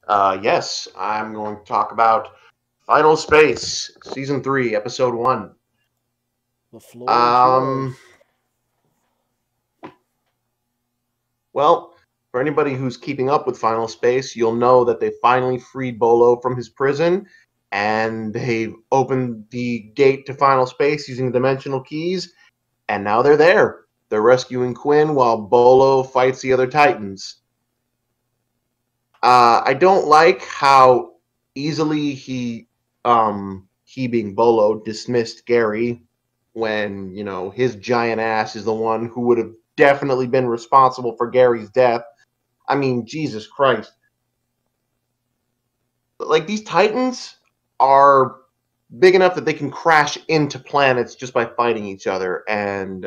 Yes, I'm going to talk about Final Space, Season 3, Episode 1. The floor is Um, yours. well, for anybody who's keeping up with Final Space, you'll know that they finally freed Bolo from his prison, and they've opened the gate to Final Space using the dimensional keys, and now they're there. They're rescuing Quinn while Bolo fights the other Titans. I don't like how easily he being Bolo dismissed Gary when his giant ass is the one who would have definitely been responsible for Gary's death. I mean, Jesus Christ! Like these Titans are big enough that they can crash into planets just by fighting each other, and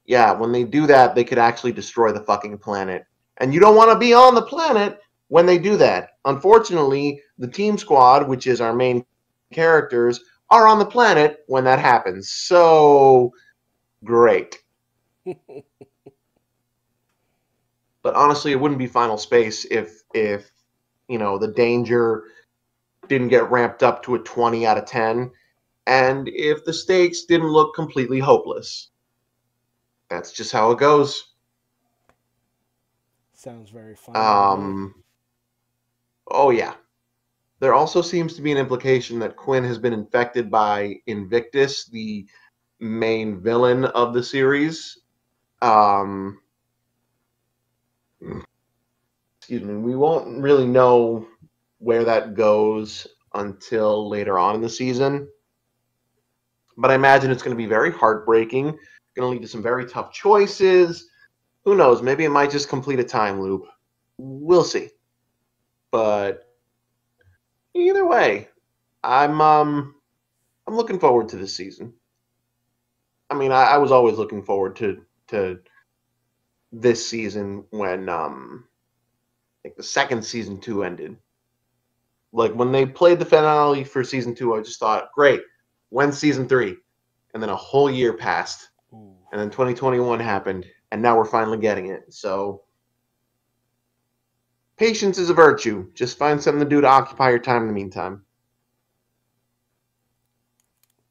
yeah, when they do that, they could actually destroy the fucking planet. And you don't want to be on the planet when they do that. Unfortunately, the team squad, which is our main characters, are on the planet when that happens. So great. But honestly, it wouldn't be Final Space if the danger didn't get ramped up to a 20 out of 10 and if the stakes didn't look completely hopeless. That's just how it goes. Sounds very final to me. Um oh yeah. There also seems to be an implication that Quinn has been infected by Invictus, the main villain of the series. Um, excuse me. We won't really know where that goes until later on in the season, but I imagine it's going to be very heartbreaking. Going to lead to some very tough choices. Who knows? Maybe it might just complete a time loop. We'll see. But either way, I'm um I'm looking forward to this season. I mean, I was always looking forward to this season when I think the second season two ended. Like when they played the finale for season two, I just thought, great, when's season three? And then a whole year passed, Ooh. and then 2021 happened, and now we're finally getting it. So patience is a virtue. Just find something to do to occupy your time in the meantime.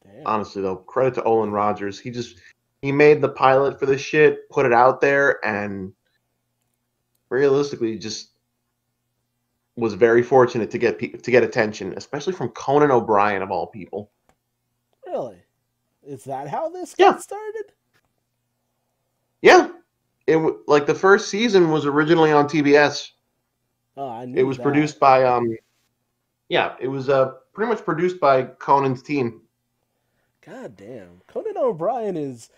Damn. Honestly, though, credit to Olin Rogers. He made the pilot for this shit, put it out there, and realistically, just was very fortunate to get attention, especially from Conan O'Brien of all people. Really? Is that how this got Yeah, started? yeah. Like the first season was originally on TBS. Oh, I It knew was that. produced by yeah, it was pretty much produced by Conan's team. God damn. Conan O'Brien is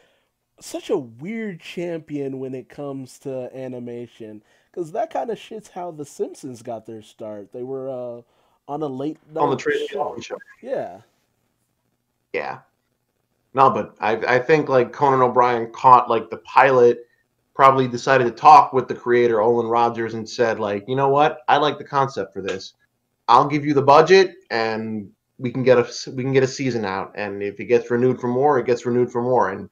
such a weird champion when it comes to animation. Because that kind of shit's how The Simpsons got their start. They were on a late On the night Tracy show. Ullman show. Yeah. Yeah, no, but I think like Conan O'Brien caught like the pilot, probably decided to talk with the creator Olin Rogers and said like, you know what, I like the concept for this. I'll give you the budget and we can get a season out. And if it gets renewed for more, it gets renewed for more. And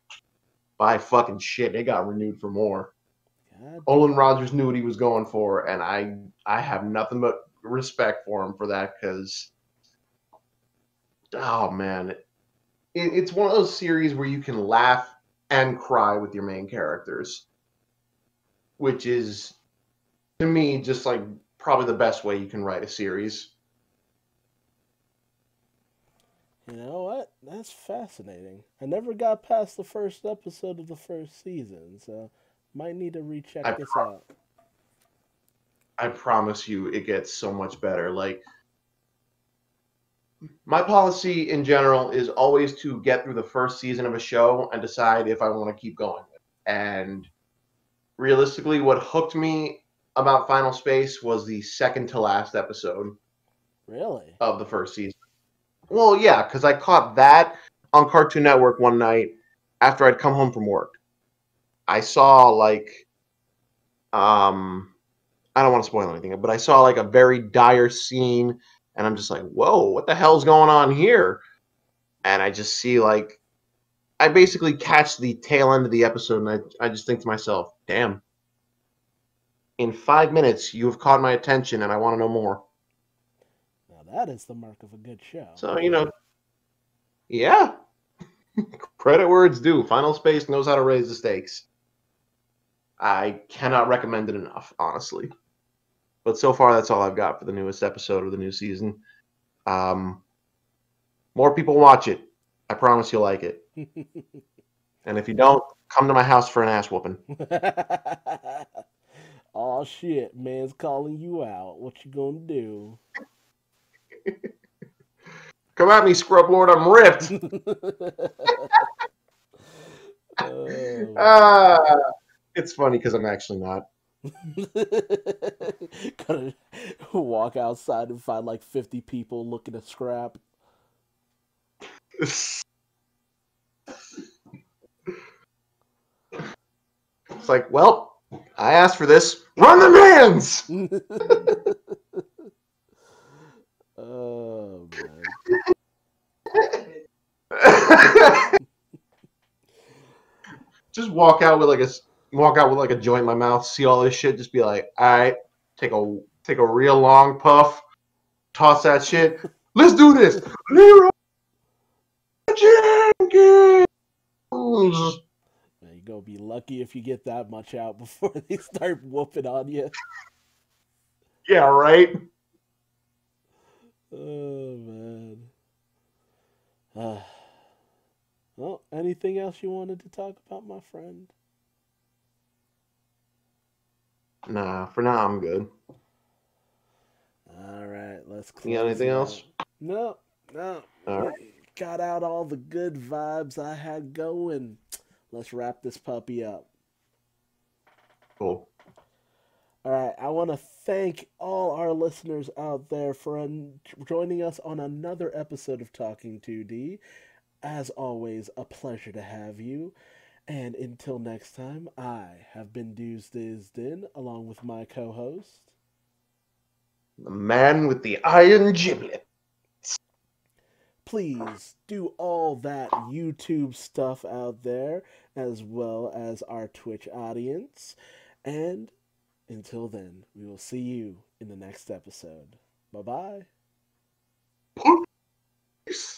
by fucking shit, it got renewed for more. God Olin damn. Rogers knew what he was going for, and I have nothing but respect for him for that because oh man, it's one of those series where you can laugh and cry with your main characters, which is to me just like probably the best way you can write a series. You know what? That's fascinating. I never got past the first episode of the first season, so might need to recheck I this out. I promise you, it gets so much better. Like my policy in general is always to get through the first season of a show and decide if I want to keep going. And realistically, what hooked me about Final Space was the second to last episode Really? of the first season. Well, yeah, because I caught that on Cartoon Network one night after I'd come home from work. I saw like um I don't want to spoil anything, but I saw like a very dire scene and I'm just like, whoa, what the hell's going on here? And I just see like I basically catch the tail end of the episode and I just think to myself, damn, In 5 minutes, you have caught my attention, and I want to know more. Now that is the mark of a good show. So, yeah, credit where it's due. Final Space knows how to raise the stakes. I cannot recommend it enough, honestly. But so far, that's all I've got for the newest episode of the new season. More people watch it. I promise you'll like it. And if you don't, come to my house for an ass whooping. Oh shit, man's calling you out. What you gonna do? Come at me, Scrub Lord. I'm ripped. Oh, It's funny because I'm actually not. Gonna walk outside and find like 50 people looking to scrap. It's like, well, I asked for this. Run the mans! Oh man. Just walk out with like a joint in my mouth, see all this shit, just be like, all right, take a real long puff, toss that shit. Let's do this. Leroy Jenkins. Man, you're gonna be lucky if you get that much out before they start whooping on you. Yeah, right. Oh man. Well, anything else you wanted to talk about, my friend? Nah, for now I'm good. All right, let's You got close anything it else? out. No, no. All right, Got out all the good vibes I had going. Let's wrap this puppy up. cool. All right, I want to thank all our listeners out there for joining us on another episode of Talking 2D. As always, a pleasure to have you. And until next time, I have been Duuz-Diz-Din along with my co host. The man with the iron giblet. Please do all that YouTube stuff out there, as well as our Twitch audience. And until then, we will see you in the next episode. Bye bye. Peace.